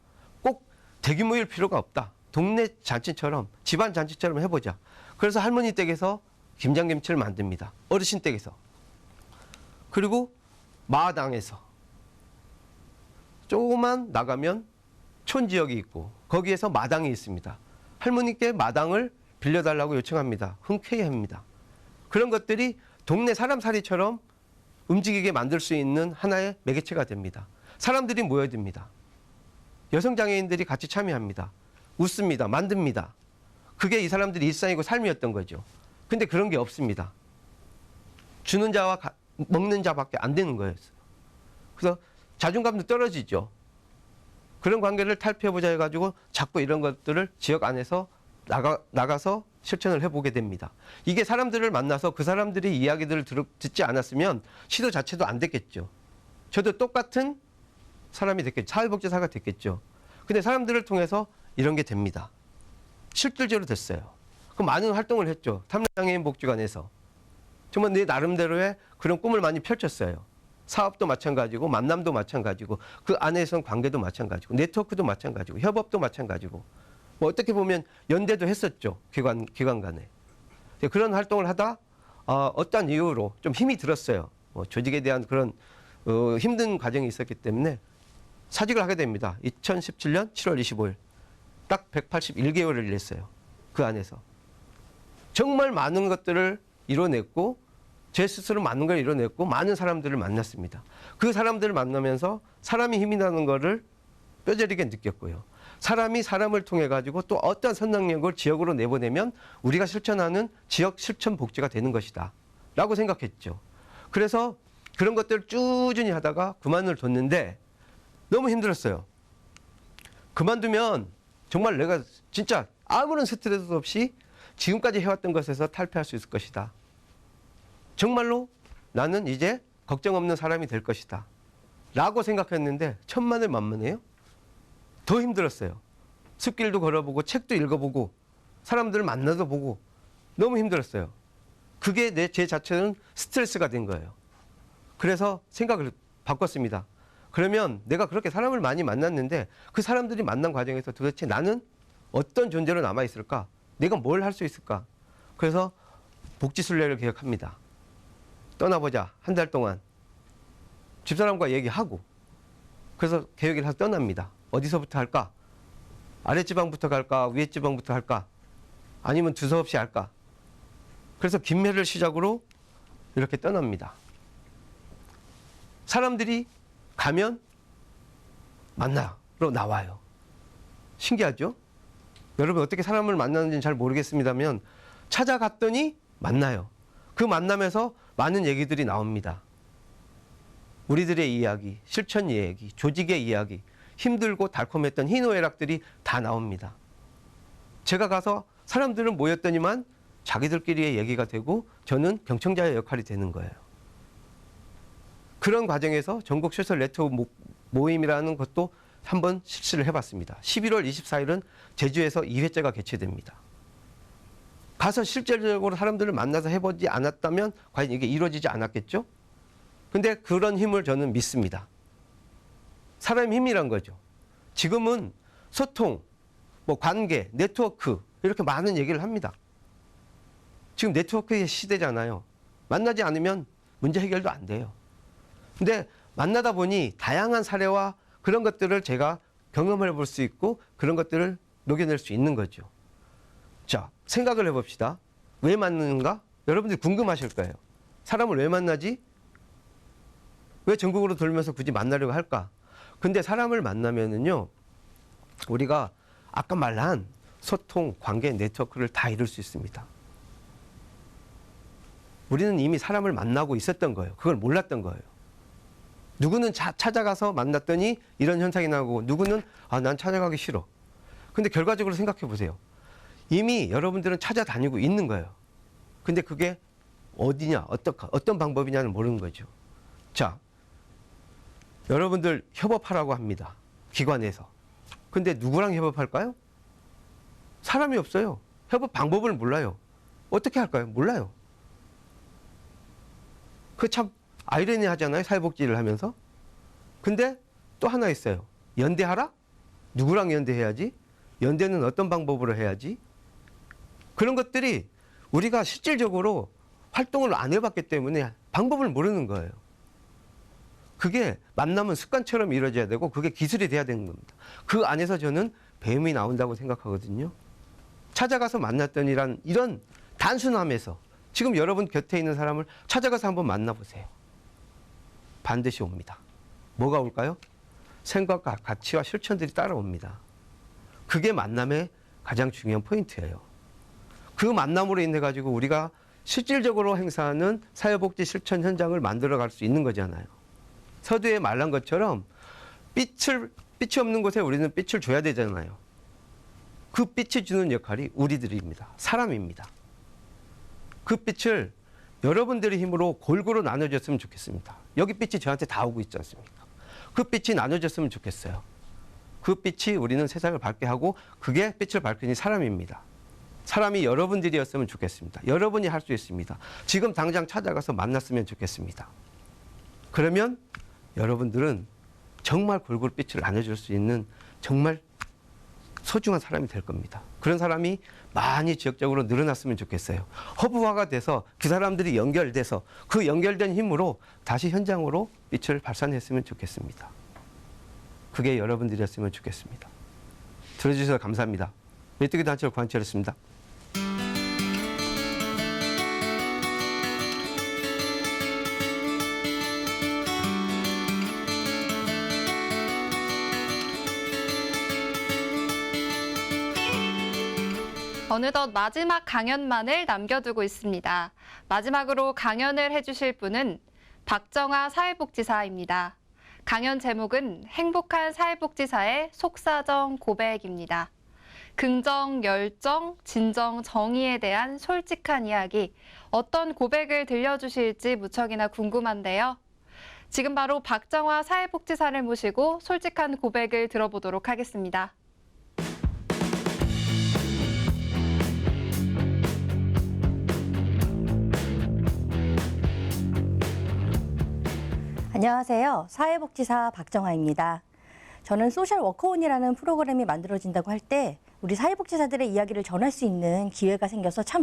꼭 대규모일 필요가 없다. 동네 잔치처럼 집안 잔치처럼 해보자. 그래서 할머니 댁에서 김장김치를 만듭니다. 어르신 댁에서. 그리고 마당에서 조금만 나가면 촌지역이 있고 거기에서 마당이 있습니다. 할머니께 마당을 빌려달라고 요청합니다. 흔쾌히 합니다. 그런 것들이 동네 사람살이처럼 움직이게 만들 수 있는 하나의 매개체가 됩니다. 사람들이 모여듭니다. 여성장애인들이 같이 참여합니다. 웃습니다. 만듭니다. 그게 이 사람들이 일상이고 삶이었던 거죠. 근데 그런 게 없습니다. 주는 자와 먹는 자밖에 안 되는 거였어요. 그래서 자존감도 떨어지죠. 그런 관계를 탈피해보자 해가지고 자꾸 이런 것들을 지역 안에서 나가서 실천을 해보게 됩니다. 이게 사람들을 만나서 그 사람들이 이야기들을 듣지 않았으면 시도 자체도 안 됐겠죠. 저도 똑같은 사람이 됐겠죠. 사회복지사가 됐겠죠. 근데 사람들을 통해서 이런 게 됩니다. 실질적으로 됐어요. 그 많은 활동을 했죠. 탐라장애인 복지관에서. 정말 내 나름대로의 그런 꿈을 많이 펼쳤어요. 사업도 마찬가지고 만남도 마찬가지고 그 안에선 관계도 마찬가지고 네트워크도 마찬가지고 협업도 마찬가지고 뭐 어떻게 보면 연대도 했었죠. 기관 간에. 그런 활동을 하다 어떤 이유로 좀 힘이 들었어요. 조직에 대한 그런 힘든 과정이 있었기 때문에 사직을 하게 됩니다. 2017년 7월 25일. 딱 181개월을 일했어요. 그 안에서. 정말 많은 것들을 이뤄냈고 제 스스로 많은 걸 이뤄냈고 많은 사람들을 만났습니다. 그 사람들을 만나면서 사람이 힘이 나는 거를 뼈저리게 느꼈고요. 사람이 사람을 통해 가지고 또 어떤 선능력을 지역으로 내보내면 우리가 실천하는 지역 실천 복지가 되는 것이다. 라고 생각했죠. 그래서 그런 것들을 꾸준히 하다가 그만을 뒀는데 너무 힘들었어요. 그만두면 정말 내가 진짜 아무런 스트레스 없이 지금까지 해왔던 것에서 탈피할 수 있을 것이다. 정말로 나는 이제 걱정 없는 사람이 될 것이다. 라고 생각했는데 천만을 만만해요. 더 힘들었어요. 숲길도 걸어보고 책도 읽어보고 사람들을 만나도 보고 너무 힘들었어요. 그게 제 자체는 스트레스가 된 거예요. 그래서 생각을 바꿨습니다. 그러면 내가 그렇게 사람을 많이 만났는데 그 사람들이 만난 과정에서 도대체 나는 어떤 존재로 남아있을까? 내가 뭘 할 수 있을까? 그래서 복지순례를 계획합니다. 떠나보자. 한 달 동안. 집사람과 얘기하고. 그래서 계획을 해서 떠납니다. 어디서부터 할까? 아랫지방부터 갈까? 위에지방부터 할까? 아니면 두서없이 할까? 그래서 김해를 시작으로 이렇게 떠납니다. 사람들이 가면 만나러 나와요. 신기하죠? 여러분 어떻게 사람을 만나는지는 잘 모르겠습니다만 찾아갔더니 만나요. 그 만남에서 많은 얘기들이 나옵니다. 우리들의 이야기, 실천 이야기, 조직의 이야기, 힘들고 달콤했던 희노애락들이 다 나옵니다. 제가 가서 사람들은 모였더니만 자기들끼리의 얘기가 되고 저는 경청자의 역할이 되는 거예요. 그런 과정에서 전국 소셜 네트워크 모임이라는 것도 한번 실시를 해봤습니다. 11월 24일은 제주에서 2회째가 개최됩니다. 가서 실질적으로 사람들을 만나서 해보지 않았다면 과연 이게 이루어지지 않았겠죠? 근데 그런 힘을 저는 믿습니다. 사람의 힘이란 거죠. 지금은 소통, 뭐 관계, 네트워크 이렇게 많은 얘기를 합니다. 지금 네트워크의 시대잖아요. 만나지 않으면 문제 해결도 안 돼요. 근데 만나다 보니 다양한 사례와 그런 것들을 제가 경험해 볼 수 있고 그런 것들을 녹여낼 수 있는 거죠. 자, 생각을 해봅시다. 왜 만나는가? 여러분들이 궁금하실 거예요. 사람을 왜 만나지? 왜 전국으로 돌면서 굳이 만나려고 할까? 근데 사람을 만나면은요, 우리가 아까 말한 소통, 관계, 네트워크를 다 이룰 수 있습니다. 우리는 이미 사람을 만나고 있었던 거예요. 그걸 몰랐던 거예요. 누구는 찾아가서 만났더니 이런 현상이 나고, 누구는 난 찾아가기 싫어. 근데 결과적으로 생각해 보세요. 이미 여러분들은 찾아다니고 있는 거예요. 근데 그게 어디냐, 어떤 방법이냐는 모르는 거죠. 자, 여러분들 협업하라고 합니다. 기관에서. 근데 누구랑 협업할까요? 사람이 없어요. 협업 방법을 몰라요. 어떻게 할까요? 몰라요. 그 참 아이러니하잖아요. 사회복지를 하면서. 근데 또 하나 있어요. 연대하라? 누구랑 연대해야지? 연대는 어떤 방법으로 해야지? 그런 것들이 우리가 실질적으로 활동을 안 해봤기 때문에 방법을 모르는 거예요. 그게 만남은 습관처럼 이루어져야 되고 그게 기술이 돼야 되는 겁니다. 그 안에서 저는 배움이 나온다고 생각하거든요. 찾아가서 만났더니란 이런 단순함에서 지금 여러분 곁에 있는 사람을 찾아가서 한번 만나보세요. 반드시 옵니다. 뭐가 올까요? 생각과 가치와 실천들이 따라옵니다. 그게 만남의 가장 중요한 포인트예요. 그 만남으로 인해 가지고 우리가 실질적으로 행사하는 사회복지 실천 현장을 만들어갈 수 있는 거잖아요. 서두에 말한 것처럼 빛이 없는 곳에 우리는 빛을 줘야 되잖아요. 그 빛이 주는 역할이 우리들입니다. 사람입니다. 그 빛을 여러분들의 힘으로 골고루 나눠줬으면 좋겠습니다. 여기 빛이 저한테 다 오고 있지 않습니까? 그 빛이 나눠졌으면 좋겠어요. 그 빛이 우리는 세상을 밝게 하고 그게 빛을 밝히는 사람입니다. 사람이 여러분들이었으면 좋겠습니다. 여러분이 할 수 있습니다. 지금 당장 찾아가서 만났으면 좋겠습니다. 그러면 여러분들은 정말 골고루 빛을 나눠줄 수 있는 정말 소중한 사람이 될 겁니다. 그런 사람이 많이 지역적으로 늘어났으면 좋겠어요. 허브화가 돼서 그 사람들이 연결돼서 그 연결된 힘으로 다시 현장으로 빛을 발산했으면 좋겠습니다. 그게 여러분들이었으면 좋겠습니다. 들어주셔서 감사합니다. 메뚜기 단체로 관찰했습니다. 어느덧 마지막 강연만을 남겨두고 있습니다. 마지막으로 강연을 해주실 분은 박정아 사회복지사입니다. 강연 제목은 행복한 사회복지사의 속사정 고백입니다. 긍정, 열정, 진정, 정의에 대한 솔직한 이야기, 어떤 고백을 들려주실지 무척이나 궁금한데요. 지금 바로 박정아 사회복지사를 모시고 솔직한 고백을 들어보도록 하겠습니다. 안녕하세요. 사회복지사 박정아입니다. 저는 소셜 워커온이라는 프로그램이 만들어진다고 할 때 우리 사회복지사들의 이야기를 전할 수 있는 기회가 생겨서 참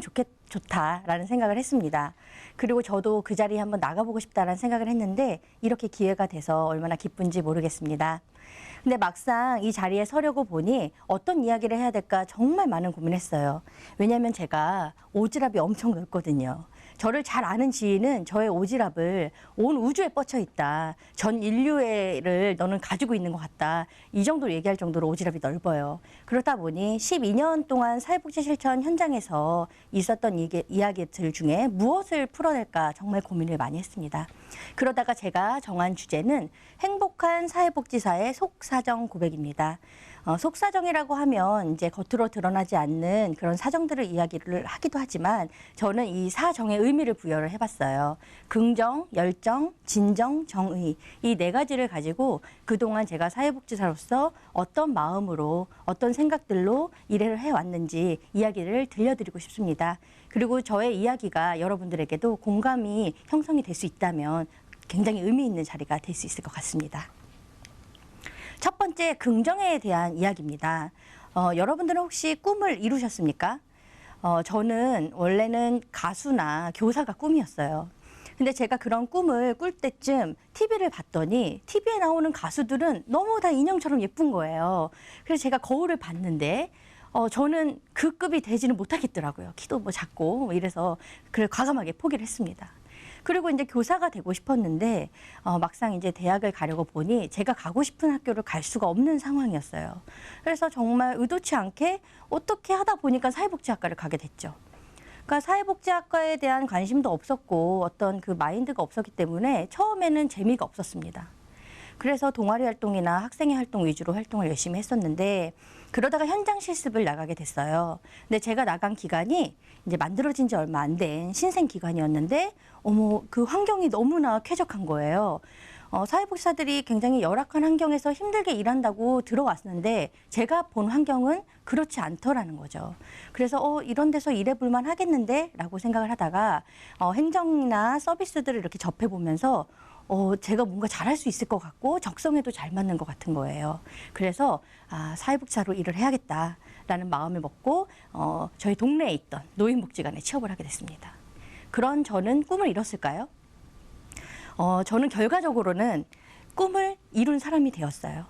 좋다라는 생각을 했습니다. 그리고 저도 그 자리에 한번 나가보고 싶다라는 생각을 했는데 이렇게 기회가 돼서 얼마나 기쁜지 모르겠습니다. 근데 막상 이 자리에 서려고 보니 어떤 이야기를 해야 될까 정말 많은 고민했어요. 왜냐하면 제가 오지랖이 엄청 넓거든요. 저를 잘 아는 지인은 저의 오지랖을 온 우주에 뻗쳐 있다. 전 인류를 너는 가지고 있는 것 같다. 이 정도로 얘기할 정도로 오지랖이 넓어요. 그렇다 보니 12년 동안 사회복지 실천 현장에서 있었던 이야기들 중에 무엇을 풀어낼까 정말 고민을 많이 했습니다. 그러다가 제가 정한 주제는 행복한 사회복지사의 속사정 고백입니다. 속사정이라고 하면 이제 겉으로 드러나지 않는 그런 사정들을 이야기를 하기도 하지만 저는 이 사정의 의미를 부여를 해봤어요. 긍정, 열정, 진정, 정의 이 네 가지를 가지고 그동안 제가 사회복지사로서 어떤 마음으로 어떤 생각들로 일을 해왔는지 이야기를 들려드리고 싶습니다. 그리고 저의 이야기가 여러분들에게도 공감이 형성이 될 수 있다면 굉장히 의미 있는 자리가 될 수 있을 것 같습니다. 첫 번째, 긍정에 대한 이야기입니다. 여러분들은 혹시 꿈을 이루셨습니까? 저는 원래는 가수나 교사가 꿈이었어요. 근데 제가 그런 꿈을 꿀 때쯤 TV를 봤더니 TV에 나오는 가수들은 너무 다 인형처럼 예쁜 거예요. 그래서 제가 거울을 봤는데 저는 그 급이 되지는 못하겠더라고요. 키도 뭐 작고 뭐 이래서 그걸 과감하게 포기를 했습니다. 그리고 이제 교사가 되고 싶었는데 막상 이제 대학을 가려고 보니 제가 가고 싶은 학교를 갈 수가 없는 상황이었어요. 그래서 정말 의도치 않게 어떻게 하다 보니까 사회복지학과를 가게 됐죠. 그러니까 사회복지학과에 대한 관심도 없었고 어떤 그 마인드가 없었기 때문에 처음에는 재미가 없었습니다. 그래서 동아리 활동이나 학생회 활동 위주로 활동을 열심히 했었는데 그러다가 현장 실습을 나가게 됐어요. 근데 제가 나간 기간이 이제 만들어진 지 얼마 안 된 신생 기관이었는데 그 환경이 너무나 쾌적한 거예요. 사회복지사들이 굉장히 열악한 환경에서 힘들게 일한다고 들어왔는데 제가 본 환경은 그렇지 않더라는 거죠. 그래서 이런 데서 일해볼만 하겠는데 라고 생각을 하다가 행정이나 서비스들을 이렇게 접해보면서 제가 뭔가 잘할 수 있을 것 같고 적성에도 잘 맞는 것 같은 거예요. 그래서 사회복지사로 일을 해야겠다라는 마음을 먹고 저희 동네에 있던 노인복지관에 취업을 하게 됐습니다. 그런 저는 꿈을 이뤘을까요? 저는 결과적으로는 꿈을 이룬 사람이 되었어요.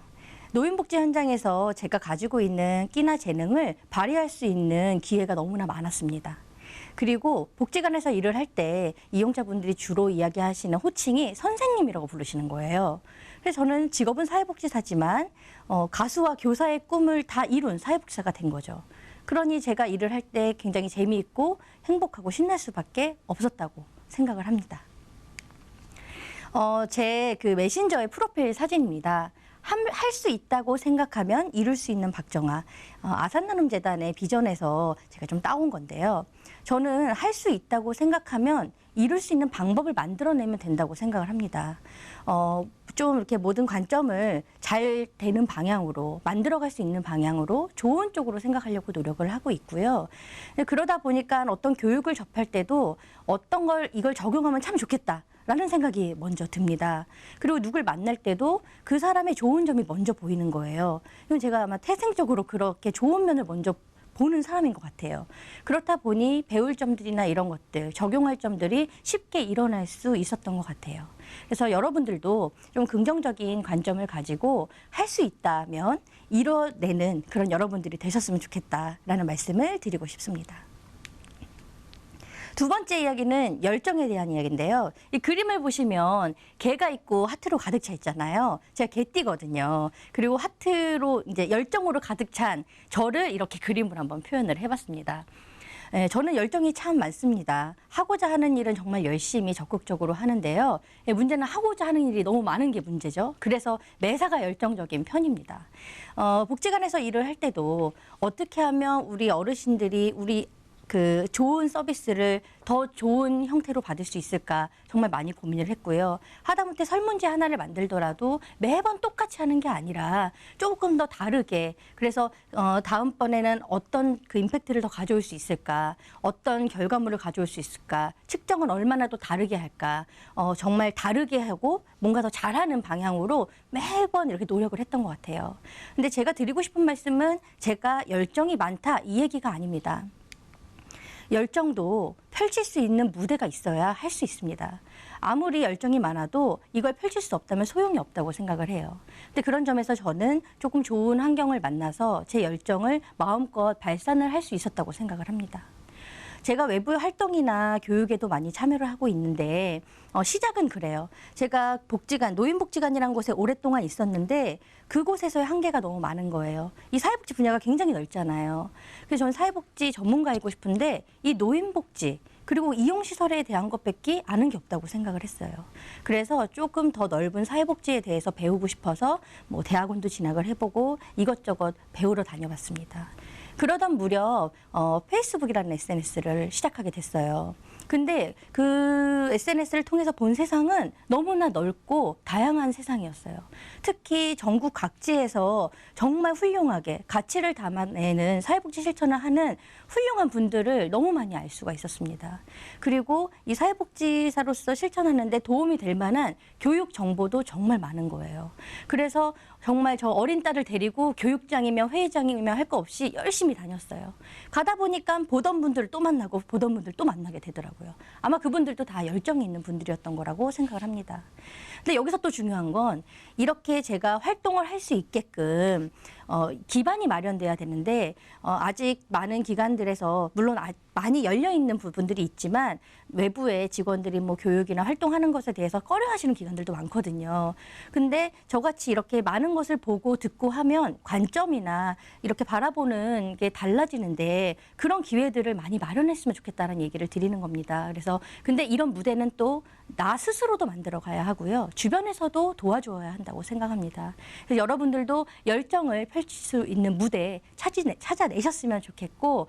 노인복지 현장에서 제가 가지고 있는 끼나 재능을 발휘할 수 있는 기회가 너무나 많았습니다. 그리고 복지관에서 일을 할 때 이용자분들이 주로 이야기하시는 호칭이 선생님이라고 부르시는 거예요. 그래서 저는 직업은 사회복지사지만 가수와 교사의 꿈을 다 이룬 사회복지사가 된 거죠. 그러니 제가 일을 할 때 굉장히 재미있고 행복하고 신날 수밖에 없었다고 생각을 합니다. 제 그 메신저의 프로필 사진입니다. 할 수 있다고 생각하면 이룰 수 있는 박정아. 아산나눔재단의 비전에서 제가 좀 따온 건데요. 저는 할 수 있다고 생각하면 이룰 수 있는 방법을 만들어내면 된다고 생각을 합니다. 좀 이렇게 모든 관점을 잘 되는 방향으로 만들어갈 수 있는 방향으로 좋은 쪽으로 생각하려고 노력을 하고 있고요. 그러다 보니까 어떤 교육을 접할 때도 어떤 걸 이걸 적용하면 참 좋겠다. 라는 생각이 먼저 듭니다. 그리고 누굴 만날 때도 그 사람의 좋은 점이 먼저 보이는 거예요. 이건 제가 아마 태생적으로 그렇게 좋은 면을 먼저 보는 사람인 것 같아요. 그렇다 보니 배울 점들이나 이런 것들, 적용할 점들이 쉽게 일어날 수 있었던 것 같아요. 그래서 여러분들도 좀 긍정적인 관점을 가지고 할 수 있다면 이뤄내는 그런 여러분들이 되셨으면 좋겠다라는 말씀을 드리고 싶습니다. 두 번째 이야기는 열정에 대한 이야기인데요. 이 그림을 보시면 개가 있고 하트로 가득 차 있잖아요. 제가 개띠거든요. 그리고 하트로 이제 열정으로 가득 찬 저를 이렇게 그림으로 한번 표현을 해봤습니다. 저는 열정이 참 많습니다. 하고자 하는 일은 정말 열심히 적극적으로 하는데요. 문제는 하고자 하는 일이 너무 많은 게 문제죠. 그래서 매사가 열정적인 편입니다. 복지관에서 일을 할 때도 어떻게 하면 우리 어르신들이 우리 그 좋은 서비스를 더 좋은 형태로 받을 수 있을까 정말 많이 고민을 했고요. 하다못해 설문지 하나를 만들더라도 매번 똑같이 하는 게 아니라 조금 더 다르게 그래서 다음번에는 어떤 그 임팩트를 더 가져올 수 있을까 어떤 결과물을 가져올 수 있을까 측정은 얼마나 더 다르게 할까 정말 다르게 하고 뭔가 더 잘하는 방향으로 매번 이렇게 노력을 했던 것 같아요. 근데 제가 드리고 싶은 말씀은 제가 열정이 많다 이 얘기가 아닙니다. 열정도 펼칠 수 있는 무대가 있어야 할 수 있습니다. 아무리 열정이 많아도 이걸 펼칠 수 없다면 소용이 없다고 생각을 해요. 근데 그런 점에서 저는 조금 좋은 환경을 만나서 제 열정을 마음껏 발산을 할 수 있었다고 생각을 합니다. 제가 외부 활동이나 교육에도 많이 참여를 하고 있는데 시작은 그래요. 제가 복지관, 노인복지관이라는 곳에 오랫동안 있었는데 그곳에서의 한계가 너무 많은 거예요. 이 사회복지 분야가 굉장히 넓잖아요. 그래서 저는 사회복지 전문가이고 싶은데 이 노인복지 그리고 이용시설에 대한 것밖에 아는 게 없다고 생각을 했어요. 그래서 조금 더 넓은 사회복지에 대해서 배우고 싶어서 뭐 대학원도 진학을 해보고 이것저것 배우러 다녀봤습니다. 그러던 무렵 페이스북이라는 SNS를 시작하게 됐어요. 근데 그 SNS를 통해서 본 세상은 너무나 넓고 다양한 세상이었어요. 특히 전국 각지에서 정말 훌륭하게 가치를 담아내는 사회복지 실천을 하는 훌륭한 분들을 너무 많이 알 수가 있었습니다. 그리고 이 사회복지사로서 실천하는데 도움이 될 만한 교육 정보도 정말 많은 거예요. 그래서 정말 저 어린 딸을 데리고 교육장이며 회의장이며 할 거 없이 열심히 다녔어요. 가다 보니까 보던 분들을 또 만나고 보던 분들 또 만나게 되더라고요. 아마 그분들도 다 열정이 있는 분들이었던 거라고 생각을 합니다. 근데 여기서 또 중요한 건 이렇게 제가 활동을 할 수 있게끔 기반이 마련돼야 되는데 아직 많은 기관들에서 물론 많이 열려 있는 부분들이 있지만 외부의 직원들이 뭐 교육이나 활동하는 것에 대해서 꺼려하시는 기관들도 많거든요. 근데 저같이 이렇게 많은 것을 보고 듣고 하면 관점이나 이렇게 바라보는 게 달라지는데 그런 기회들을 많이 마련했으면 좋겠다는 얘기를 드리는 겁니다. 그래서 근데 이런 무대는 또 나 스스로도 만들어 가야 하고요. 주변에서도 도와줘야 한다고 생각합니다. 그래서 여러분들도 열정을 펼칠 수 있는 무대 찾아내셨으면 좋겠고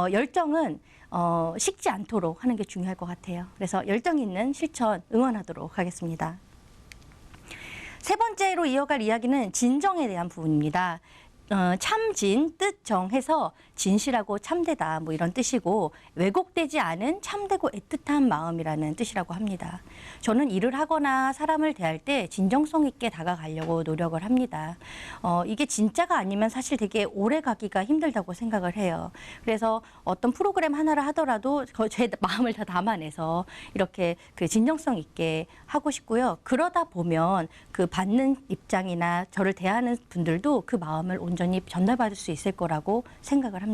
열정은 식지 않도록 하는 게 중요할 것 같아요. 그래서 열정 있는 실천 응원하도록 하겠습니다. 세 번째로 이어갈 이야기는 진정에 대한 부분입니다. 참진, 뜻정해서 진실하고 참되다 뭐 이런 뜻이고 왜곡되지 않은 참되고 애틋한 마음이라는 뜻이라고 합니다. 저는 일을 하거나 사람을 대할 때 진정성 있게 다가가려고 노력을 합니다. 이게 진짜가 아니면 사실 되게 오래 가기가 힘들다고 생각을 해요. 그래서 어떤 프로그램 하나를 하더라도 제 마음을 다 담아내서 이렇게 그 진정성 있게 하고 싶고요. 그러다 보면 그 받는 입장이나 저를 대하는 분들도 그 마음을 온전히 전달받을 수 있을 거라고 생각을 합니다.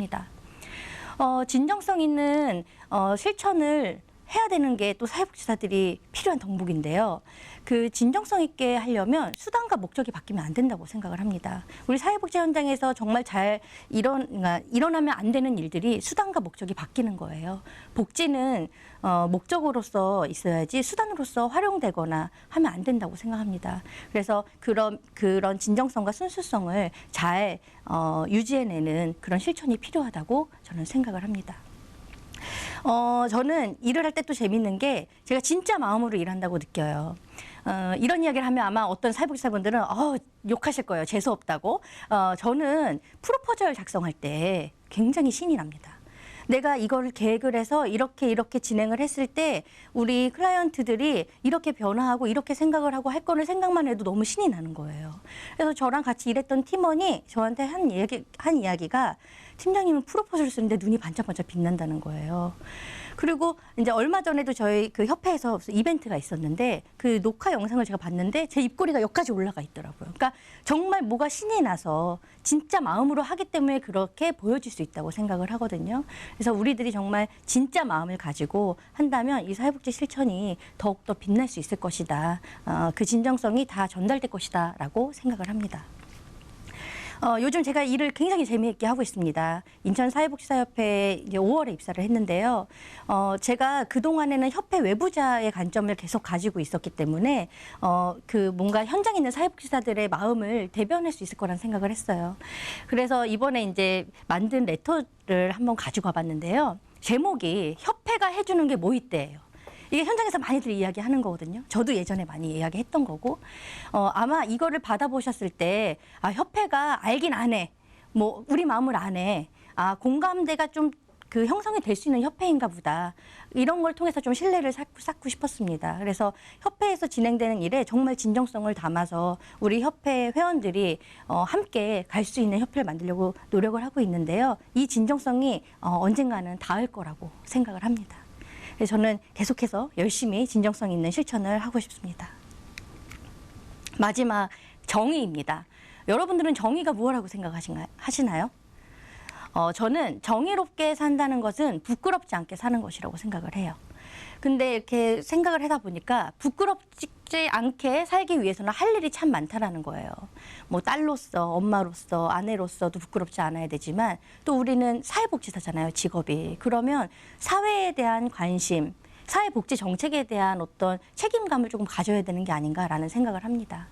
진정성 있는 실천을 해야 되는 게 또 사회복지사들이 필요한 덕목인데요. 그 진정성 있게 하려면 수단과 목적이 바뀌면 안 된다고 생각을 합니다. 우리 사회복지 현장에서 정말 잘 일어나면 안 되는 일들이 수단과 목적이 바뀌는 거예요. 복지는 목적으로서 있어야지 수단으로서 활용되거나 하면 안 된다고 생각합니다. 그래서 그런 진정성과 순수성을 잘 유지해내는 그런 실천이 필요하다고 저는 생각을 합니다. 저는 일을 할 때 또 재밌는 게 제가 진짜 마음으로 일한다고 느껴요. 이런 이야기를 하면 아마 어떤 사회복지사분들은 욕하실 거예요. 재수 없다고. 저는 프로포절 작성할 때 굉장히 신이 납니다. 내가 이걸 계획을 해서 이렇게 진행을 했을 때 우리 클라이언트들이 이렇게 변화하고 이렇게 생각을 하고 할 거를 생각만 해도 너무 신이 나는 거예요. 그래서 저랑 같이 일했던 팀원이 저한테 한 이야기가 팀장님은 프로포즈를 쓰는데 눈이 반짝반짝 빛난다는 거예요. 그리고 이제 얼마 전에도 저희 그 협회에서 이벤트가 있었는데 그 녹화 영상을 제가 봤는데 제 입꼬리가 여기까지 올라가 있더라고요. 그러니까 정말 뭐가 신이 나서 진짜 마음으로 하기 때문에 그렇게 보여질 수 있다고 생각을 하거든요. 그래서 우리들이 정말 진짜 마음을 가지고 한다면 이 사회복지 실천이 더욱더 빛날 수 있을 것이다. 그 진정성이 다 전달될 것이다 라고 생각을 합니다. 요즘 제가 일을 굉장히 재미있게 하고 있습니다. 인천사회복지사협회에 이제 5월에 입사를 했는데요. 제가 그동안에는 협회 외부자의 관점을 계속 가지고 있었기 때문에 그 뭔가 현장에 있는 사회복지사들의 마음을 대변할 수 있을 거란 생각을 했어요. 그래서 이번에 이제 만든 레터를 한번 가지고 와봤는데요. 제목이 협회가 해주는 게 뭐 있대요. 이게 현장에서 많이들 이야기하는 거거든요. 저도 예전에 많이 이야기했던 거고 아마 이거를 받아보셨을 때 협회가 알긴 안 해. 뭐 우리 마음을 안 해. 공감대가 좀 그 형성이 될 수 있는 협회인가 보다. 이런 걸 통해서 좀 신뢰를 쌓고 싶었습니다. 그래서 협회에서 진행되는 일에 정말 진정성을 담아서 우리 협회 회원들이 함께 갈 수 있는 협회를 만들려고 노력을 하고 있는데요. 이 진정성이 언젠가는 닿을 거라고 생각을 합니다. 그래서 저는 계속해서 열심히 진정성 있는 실천을 하고 싶습니다. 마지막, 정의입니다. 여러분들은 정의가 무엇이라고 생각하시나요? 저는 정의롭게 산다는 것은 부끄럽지 않게 사는 것이라고 생각을 해요. 근데 이렇게 생각을 하다 보니까 부끄럽지 않게 살기 위해서는 할 일이 참 많다라는 거예요. 뭐 딸로서, 엄마로서, 아내로서도 부끄럽지 않아야 되지만 또 우리는 사회복지사잖아요, 직업이. 그러면 사회에 대한 관심, 사회복지 정책에 대한 어떤 책임감을 조금 가져야 되는 게 아닌가라는 생각을 합니다.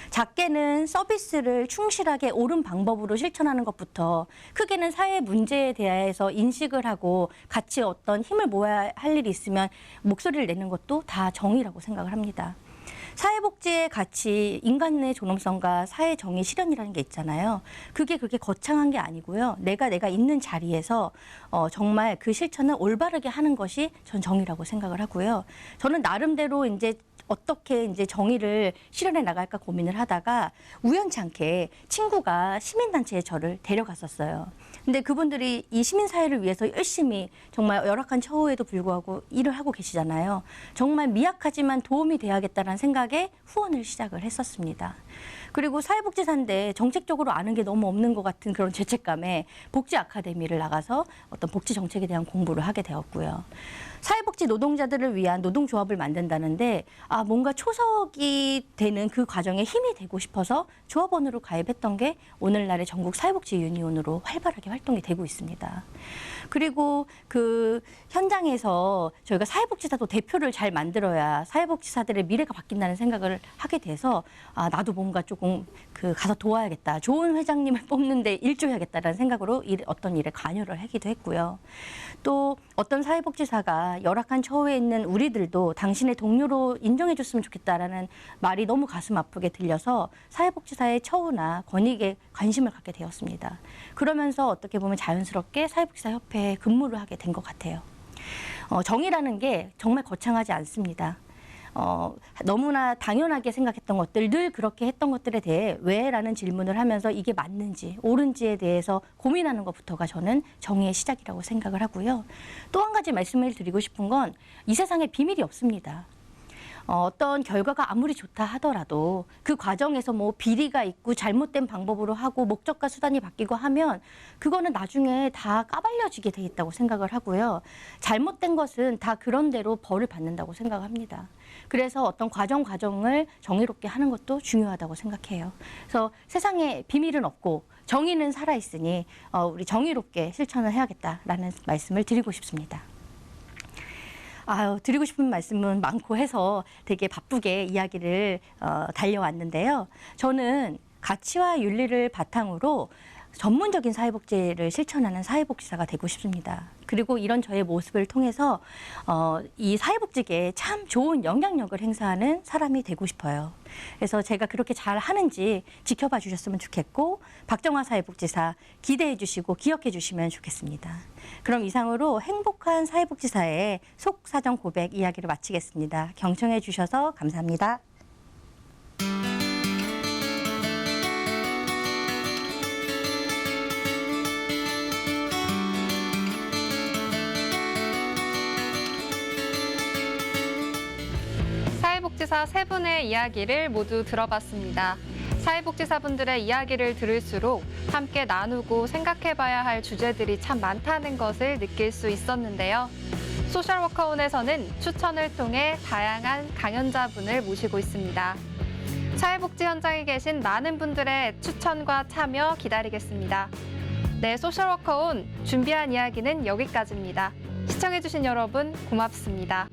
작게는 서비스를 충실하게 옳은 방법으로 실천하는 것부터 크게는 사회 문제에 대해서 인식을 하고 같이 어떤 힘을 모아야 할 일이 있으면 목소리를 내는 것도 다 정의라고 생각을 합니다. 사회복지의 가치, 인간의 존엄성과 사회 정의 실현이라는 게 있잖아요. 그게 그렇게 거창한 게 아니고요. 내가 있는 자리에서 정말 그 실천을 올바르게 하는 것이 전 정의라고 생각을 하고요. 저는 나름대로 이제 어떻게 이제 정의를 실현해 나갈까 고민을 하다가 우연찮게 친구가 시민단체에 저를 데려갔었어요. 근데 그분들이 이 시민사회를 위해서 열심히 정말 열악한 처우에도 불구하고 일을 하고 계시잖아요. 정말 미약하지만 도움이 돼야겠다는 생각에 후원을 시작을 했었습니다. 그리고 사회복지사인데 정책적으로 아는 게 너무 없는 것 같은 그런 죄책감에 복지 아카데미를 나가서 어떤 복지 정책에 대한 공부를 하게 되었고요. 사회복지 노동자들을 위한 노동조합을 만든다는데 뭔가 초석이 되는 그 과정에 힘이 되고 싶어서 조합원으로 가입했던 게 오늘날의 전국 사회복지 유니온으로 활발하게 활동이 되고 있습니다. 그리고 그 현장에서 저희가 사회복지사도 대표를 잘 만들어야 사회복지사들의 미래가 바뀐다는 생각을 하게 돼서 나도 뭔가 조금 가서 도와야겠다. 좋은 회장님을 뽑는데 일조해야겠다라는 생각으로 어떤 일에 관여를 하기도 했고요. 또 어떤 사회복지사가 열악한 처우에 있는 우리들도 당신의 동료로 인정해줬으면 좋겠다라는 말이 너무 가슴 아프게 들려서 사회복지사의 처우나 권익에 관심을 갖게 되었습니다. 그러면서 어떻게 보면 자연스럽게 사회복지사 협회에 근무를 하게 된 것 같아요. 정의라는 게 정말 거창하지 않습니다. 너무나 당연하게 생각했던 것들, 늘 그렇게 했던 것들에 대해 왜라는 질문을 하면서 이게 맞는지, 옳은지에 대해서 고민하는 것부터가 저는 정의의 시작이라고 생각을 하고요. 또 한 가지 말씀을 드리고 싶은 건 이 세상에 비밀이 없습니다. 어떤 결과가 아무리 좋다 하더라도 그 과정에서 뭐 비리가 있고 잘못된 방법으로 하고 목적과 수단이 바뀌고 하면 그거는 나중에 다 까발려지게 돼 있다고 생각을 하고요. 잘못된 것은 다 그런 대로 벌을 받는다고 생각합니다. 그래서 어떤 과정을 정의롭게 하는 것도 중요하다고 생각해요. 그래서 세상에 비밀은 없고 정의는 살아있으니 우리 정의롭게 실천을 해야겠다라는 말씀을 드리고 싶습니다. 드리고 싶은 말씀은 많고 해서 되게 바쁘게 이야기를 달려왔는데요. 저는 가치와 윤리를 바탕으로 전문적인 사회복지를 실천하는 사회복지사가 되고 싶습니다. 그리고 이런 저의 모습을 통해서 이 사회복지계에 참 좋은 영향력을 행사하는 사람이 되고 싶어요. 그래서 제가 그렇게 잘 하는지 지켜봐 주셨으면 좋겠고 박정화 사회복지사 기대해 주시고 기억해 주시면 좋겠습니다. 그럼 이상으로 행복한 사회복지사의 속사정 고백 이야기를 마치겠습니다. 경청해 주셔서 감사합니다. 사회복지사 세 분의 이야기를 모두 들어봤습니다. 사회복지사분들의 이야기를 들을수록 함께 나누고 생각해봐야 할 주제들이 참 많다는 것을 느낄 수 있었는데요. 소셜워커원에서는 추천을 통해 다양한 강연자분을 모시고 있습니다. 사회복지 현장에 계신 많은 분들의 추천과 참여 기다리겠습니다. 네, 소셜워커원 준비한 이야기는 여기까지입니다. 시청해주신 여러분 고맙습니다.